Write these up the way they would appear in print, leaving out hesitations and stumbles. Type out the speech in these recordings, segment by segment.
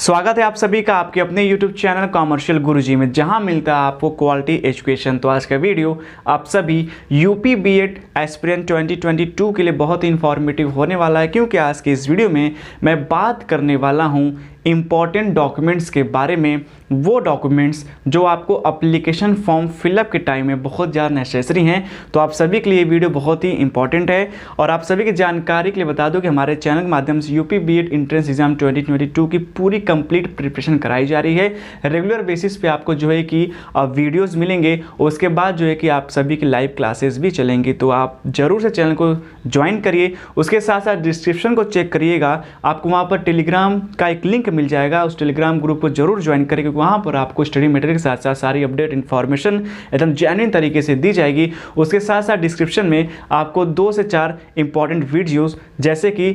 स्वागत है आप सभी का आपके अपने YouTube चैनल कॉमर्शियल गुरुजी में, जहां मिलता है आपको क्वालिटी एजुकेशन। तो आज का वीडियो आप सभी यूपी बीएड एस्पिरेंट 2022 के लिए बहुत ही इंफॉर्मेटिव होने वाला है, क्योंकि आज के इस वीडियो में मैं बात करने वाला हूं इम्पॉर्टेंट डॉक्यूमेंट्स के बारे में। वो डॉक्यूमेंट्स जो आपको एप्लीकेशन फॉर्म फिलअप के टाइम में बहुत ज़्यादा नेसेसरी हैं। तो आप सभी के लिए वीडियो बहुत ही इंपॉर्टेंट है। और आप सभी की जानकारी के लिए बता दूं कि हमारे चैनल के माध्यम से यूपी बीएड एंट्रेंस एग्जाम 2022 की पूरी कंप्लीट प्रिपरेशन कराई जा रही है। रेगुलर बेसिस पे आपको जो है कि वीडियोज़ मिलेंगे, उसके बाद जो है कि आप सभी की लाइव क्लासेस भी चलेंगी। तो आप ज़रूर से चैनल को ज्वाइन करिए। उसके साथ साथ डिस्क्रिप्शन को चेक करिएगा, आपको वहाँ पर टेलीग्राम का एक लिंक मिल जाएगा। उस टेलीग्राम ग्रुप को जरूर ज्वाइन करें, क्योंकि वहाँ पर आपको स्टडी मटेरियल के साथ साथ सारी अपडेट इन्फॉर्मेशन एकदम जेन्युइन तरीके से दी जाएगी। उसके साथ साथ डिस्क्रिप्शन में आपको 2 से 4 इंपॉर्टेंट वीडियोस, जैसे कि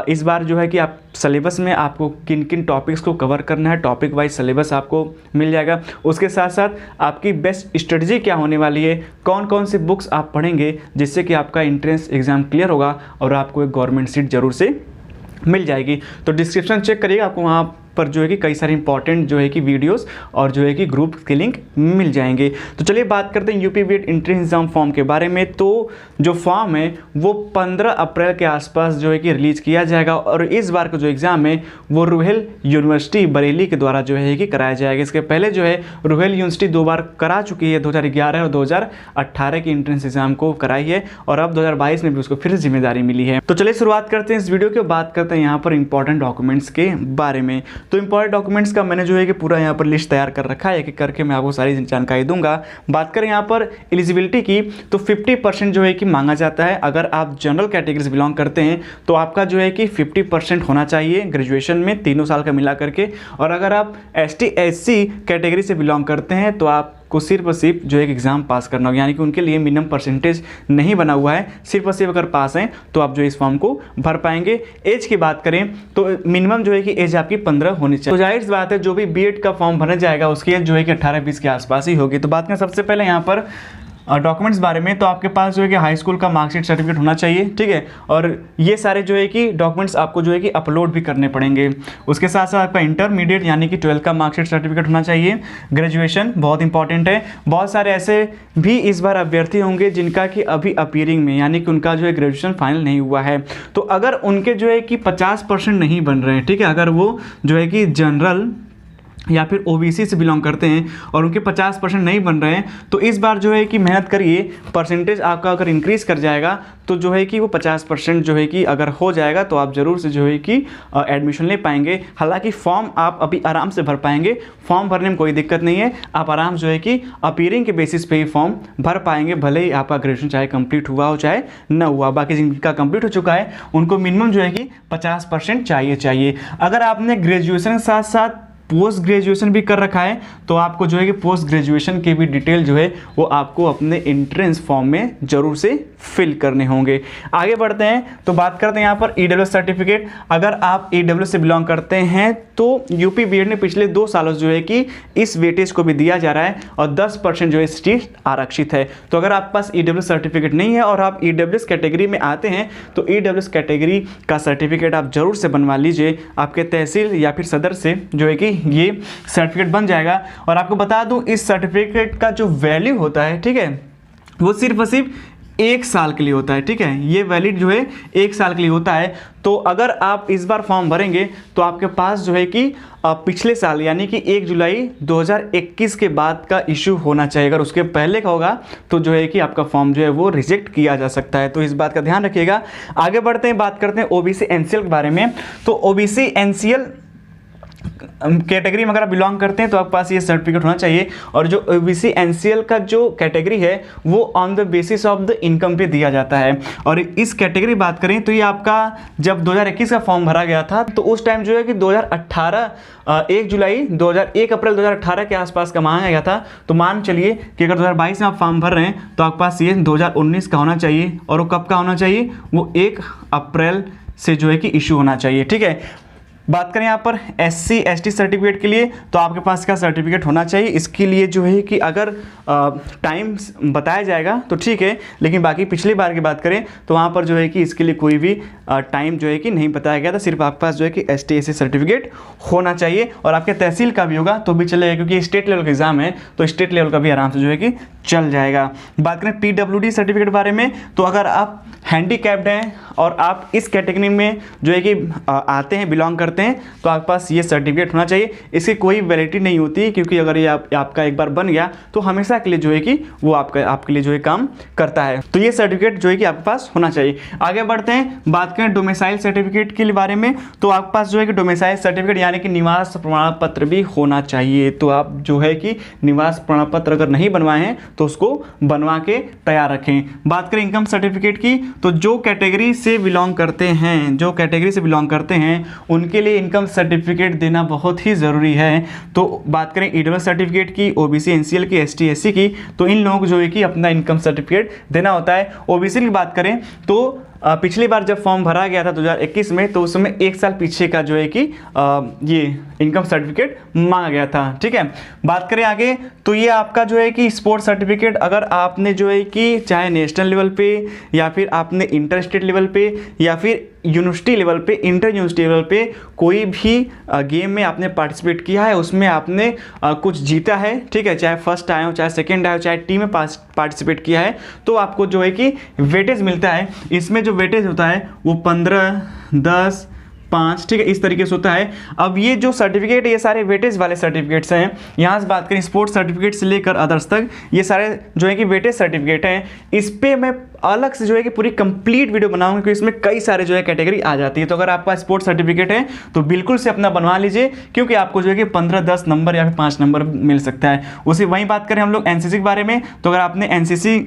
इस बार जो है कि आप सिलेबस में आपको किन किन टॉपिक्स को कवर करना है, टॉपिक वाइज सिलेबस आपको मिल जाएगा। उसके साथ साथ आपकी बेस्ट स्ट्रेटजी क्या होने वाली है, कौन कौन सी बुक्स आप पढ़ेंगे जिससे कि आपका एंट्रेंस एग्जाम क्लियर होगा और आपको एक गवर्नमेंट सीट जरूर से मिल जाएगी। तो डिस्क्रिप्शन चेक करिएगा, आपको वहाँ पर जो है कि कई सारे इंपॉर्टेंट जो है कि वीडियोस और जो है कि ग्रुप के लिंक मिल जाएंगे। तो चलिए बात करते हैं UP BEd entrance exam form के बारे में। तो जो फॉर्म है वो 15 अप्रैल के आसपास जो है कि रिलीज किया जाएगा, और इस बार का जो एग्ज़ाम है वो रूहेल यूनिवर्सिटी बरेली के द्वारा जो है कि कराया जाएगा। इसके पहले जो है रूहेल यूनिवर्सिटी 2 बार करा चुकी है, 2011 और 2018 की एंट्रेंस एग्जाम को कराई है, और अब 2022 में भी उसको फिर जिम्मेदारी मिली है। तो चलिए शुरुआत करते हैं इस वीडियो की, बात करते हैं यहाँ पर इंपॉर्टेंट डॉक्यूमेंट्स के बारे में। तो इंपॉर्टेंट डॉक्यूमेंट्स का मैंने जो है कि पूरा यहाँ पर लिस्ट तैयार कर रखा है, एक एक करके मैं आपको सारी जानकारी दूंगा। बात करें यहाँ पर एलिजिबिलिटी की, तो 50% जो है कि मांगा जाता है। अगर आप जनरल कैटेगरी से बिलोंग करते हैं तो आपका जो है कि 50% होना चाहिए ग्रेजुएशन में, तीनों साल का मिला करके। और अगर आप ST SC कैटेगरी से बिलोंग करते हैं तो आप को सिर्फ और सिर्फ जो एक एग्ज़ाम पास करना होगा, यानी कि उनके लिए मिनिमम परसेंटेज नहीं बना हुआ है। सिर्फ और सिर्फ अगर पास हैं तो आप जो इस फॉर्म को भर पाएंगे। एज की बात करें तो मिनिमम जो है कि एज आपकी 15 होनी चाहिए। तो जाहिर सी बात है जो भी बीएड का फॉर्म भरने जाएगा उसकी एज जो है कि 18-20 के आसपास ही होगी। तो बात करें सबसे पहले यहाँ पर डॉक्यूमेंट्स बारे में, तो आपके पास जो है कि हाई स्कूल का मार्कशीट सर्टिफिकेट होना चाहिए, ठीक है। और ये सारे जो है कि डॉक्यूमेंट्स आपको जो है कि अपलोड भी करने पड़ेंगे। उसके साथ साथ आपका इंटरमीडिएट यानी कि 12 का मार्कशीट सर्टिफिकेट होना चाहिए। ग्रेजुएशन बहुत इंपॉर्टेंट है। बहुत सारे ऐसे भी इस बार अभ्यर्थी होंगे जिनका कि अभी अपीयरिंग में, यानी कि उनका जो है ग्रेजुएशन फाइनल नहीं हुआ है। तो अगर उनके जो है कि 50% नहीं बन रहे हैं, ठीक है, अगर वो जो है कि जनरल या फिर OBC से बिलोंग करते हैं और उनके 50% नहीं बन रहे हैं, तो इस बार जो है कि मेहनत करिए। परसेंटेज आपका अगर इंक्रीज कर जाएगा तो जो है कि वो 50% जो है कि अगर हो जाएगा तो आप ज़रूर से जो है कि एडमिशन ले पाएंगे। हालांकि फॉर्म आप अभी आराम से भर पाएंगे, फॉर्म भरने में कोई दिक्कत नहीं है। आप आराम जो है कि अपीयरिंग के बेसिस पे ही फॉर्म भर पाएंगे, भले ही आपका ग्रेजुएशन चाहे कंप्लीट हुआ हो चाहे न हुआ। बाकी जिनका कंप्लीट हो चुका है उनको मिनिमम जो है कि 50% चाहिए। अगर आपने ग्रेजुएशन के साथ साथ पोस्ट ग्रेजुएशन भी कर रखा है तो आपको जो है कि पोस्ट ग्रेजुएशन के भी डिटेल जो है वो आपको अपने एंट्रेंस फॉर्म में ज़रूर से फिल करने होंगे। आगे बढ़ते हैं तो बात करते हैं यहाँ पर EWS सर्टिफिकेट। अगर आप EWS से बिलोंग करते हैं तो यूपी बीएड ने पिछले 2 सालों जो है कि इस वेटेज को भी दिया जा रहा है, और 10% जो है सीट आरक्षित है। तो अगर आपके पास EWS सर्टिफिकेट नहीं है और आप EWS कैटेगरी में आते हैं तो EWS कैटेगरी का सर्टिफिकेट आप जरूर से बनवा लीजिए। आपके तहसील या फिर सदर से जो है कि ये सर्टिफिकेट बन जाएगा। और आपको बता दूं इस सर्टिफिकेट का जो वैल्यू होता है, ठीक है, वो सिर्फ और सिर्फ 1 साल के लिए होता है, ठीक है। ये वैलिड जो है 1 साल के लिए होता है। तो अगर आप इस बार फॉर्म भरेंगे तो आपके पास जो है कि पिछले साल यानी कि 1 जुलाई 2021 के बाद का इशू होना चाहिए। अगर उसके पहले का होगा तो जो है कि आपका फॉर्म जो है वो रिजेक्ट किया जा सकता है। तो इस बात का ध्यान रखिएगा। आगे बढ़ते हैं, बात करते हैं OBC NCL के बारे में। तो OBC NCL कैटेगरी में अगर आप बिलोंग करते हैं तो आपके पास ये सर्टिफिकेट होना चाहिए। और जो OBC NCL का जो कैटेगरी है वो on the basis of the income पे दिया जाता है। और इस कैटेगरी बात करें तो ये आपका जब 2021 का फॉर्म भरा गया था तो उस टाइम जो है कि 2018 1 अप्रैल 2018 के आसपास का मांगा गया था। तो मान चलिए कि अगर 2022 में आप फॉर्म भर रहे हैं तो आपके पास ये 2019 का होना चाहिए। और वो कब का होना चाहिए, वो 1 अप्रैल से जो है कि इशू होना चाहिए, ठीक है। बात करें यहाँ पर SC ST सर्टिफिकेट के लिए, तो आपके पास क्या सर्टिफिकेट होना चाहिए। इसके लिए जो है कि अगर टाइम बताया जाएगा तो ठीक है, लेकिन बाकी पिछली बार की बात करें तो वहाँ पर जो है कि इसके लिए कोई भी टाइम जो है कि नहीं बताया गया था। सिर्फ आपके पास जो है कि ST SC सर्टिफिकेट होना चाहिए, और आपके तहसील का भी होगा तो भी चलेगा, क्योंकि स्टेट लेवल का एग्जाम है तो स्टेट लेवल का भी आराम से जो है कि चल जाएगा। बात करें PWD सर्टिफिकेट बारे में, तो अगर आप हैंडीकैप्ड हैं और आप इस कैटेगरी में जो है कि आते हैं, बिलोंग करते हैं, तो आपके पास ये सर्टिफिकेट होना चाहिए। इसकी कोई वैलिडिटी नहीं होती, क्योंकि अगर ये आपका एक बार बन गया तो हमेशा के लिए जो है कि वो आपके लिए जो है काम करता है। तो ये सर्टिफिकेट जो है कि आपके पास होना चाहिए। आगे बढ़ते हैं, बात करें डोमिसाइल सर्टिफिकेट के बारे में, तो आपके पास जो है कि डोमिसाइल सर्टिफिकेट यानी कि निवास प्रमाण पत्र भी होना चाहिए। तो आप जो है कि निवास प्रमाण पत्र अगर नहीं बनवाए हैं तो उसको बनवा के तैयार रखें। बात करें इनकम सर्टिफिकेट की, तो जो कैटेगरी से बिलोंग करते हैं उनके लिए इनकम सर्टिफिकेट देना बहुत ही ज़रूरी है। तो बात करें EWS सर्टिफिकेट की, OBC NCL की, ST SC की, तो इन लोगों को जो है कि अपना इनकम सर्टिफिकेट देना होता है। OBC की बात करें तो पिछली बार जब फॉर्म भरा गया था 2021 में, तो उसमें 1 साल पीछे का जो है कि ये इनकम सर्टिफिकेट मांगा गया था। ठीक है, बात करें आगे, तो ये आपका जो है कि स्पोर्ट्स सर्टिफिकेट, अगर आपने जो है कि चाहे नेशनल लेवल पे या फिर आपने इंटर स्टेट लेवल पे या फिर यूनिवर्सिटी लेवल पे, इंटर यूनिवर्सिटी लेवल पे कोई भी गेम में आपने पार्टिसिपेट किया है, उसमें आपने कुछ जीता है, ठीक है, चाहे फर्स्ट आए हो, चाहे सेकंड आए हो, चाहे टीम में पार्टिसिपेट किया है, तो आपको जो है कि वेटेज मिलता है। इसमें जो वेटेज होता है वो 15, 10, 5, ठीक है, इस तरीके से होता है। अब ये जो सर्टिफिकेट, ये सारे वेटेज वाले सर्टिफिकेट्स हैं। यहाँ से बात करें स्पोर्ट्स सर्टिफिकेट से लेकर अदर्स तक, ये सारे जो है कि वेटेज सर्टिफिकेट हैं। इस पे मैं अलग से जो है कि पूरी कंप्लीट वीडियो बनाऊंगा, क्योंकि इसमें कई सारे जो है कैटेगरी आ जाती है। तो अगर आपका स्पोर्ट्स सर्टिफिकेट है तो बिल्कुल से अपना बनवा लीजिए, क्योंकि आपको जो है कि 15, 10 नंबर या फिर 5 नंबर मिल सकता है। उसी वहीं बात करें हम लोग NCC के बारे में, तो अगर आपने NCC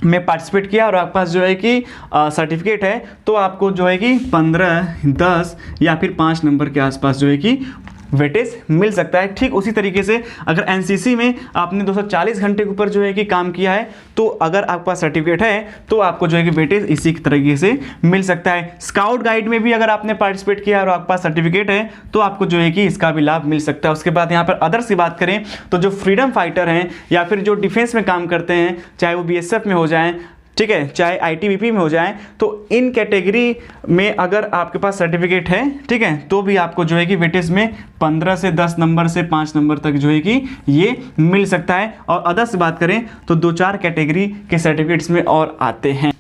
में पार्टिसिपेट किया और आपके पास जो है कि सर्टिफिकेट है, तो आपको जो है कि 15, 10 या फिर 5 नंबर के आसपास जो है कि वेटेज मिल सकता है। ठीक उसी तरीके से अगर NCC में आपने 240 घंटे के ऊपर जो है कि काम किया है, तो अगर आपके पास सर्टिफिकेट है तो आपको जो है कि वेटेज इसी तरीके से मिल सकता है। स्काउट गाइड में भी अगर आपने पार्टिसिपेट किया और आपके पास सर्टिफिकेट है तो आपको जो है कि इसका भी लाभ मिल सकता है। उसके बाद यहाँ पर अदर्स की बात करें तो जो फ्रीडम फाइटर हैं या फिर जो डिफेंस में काम करते हैं, चाहे वो BSF में हो जाएं, ठीक है, चाहे ITBP में हो जाए, तो इन कैटेगरी में अगर आपके पास सर्टिफिकेट है, ठीक है, तो भी आपको जो है कि वेटेज में 15 से 10 नंबर से 5 नंबर तक जो है कि ये मिल सकता है। और अदर्स से बात करें तो 2-4 कैटेगरी के सर्टिफिकेट्स में और आते हैं।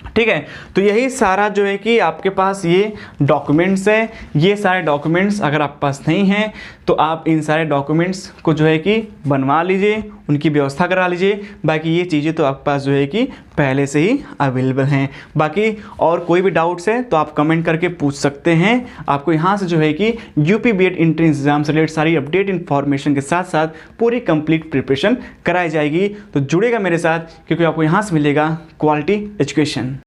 ठीक है, तो यही सारा जो है कि आपके पास ये डॉक्यूमेंट्स है। ये सारे डॉक्यूमेंट्स अगर आपके पास नहीं हैं तो आप इन सारे डॉक्यूमेंट्स को जो है कि बनवा लीजिए, उनकी व्यवस्था करा लीजिए। बाकी ये चीज़ें तो आपके पास जो है कि पहले से ही अवेलेबल हैं। बाकी और कोई भी डाउट्स है तो आप कमेंट करके पूछ सकते हैं। आपको यहाँ से जो है कि UP BED एंट्रेंस एग्जाम से रिलेटेड सारी अपडेट इन्फॉर्मेशन के साथ साथ पूरी कंप्लीट प्रिपरेशन कराई जाएगी। तो जुड़ेगा मेरे साथ, क्योंकि आपको यहाँ से मिलेगा क्वालिटी एजुकेशन।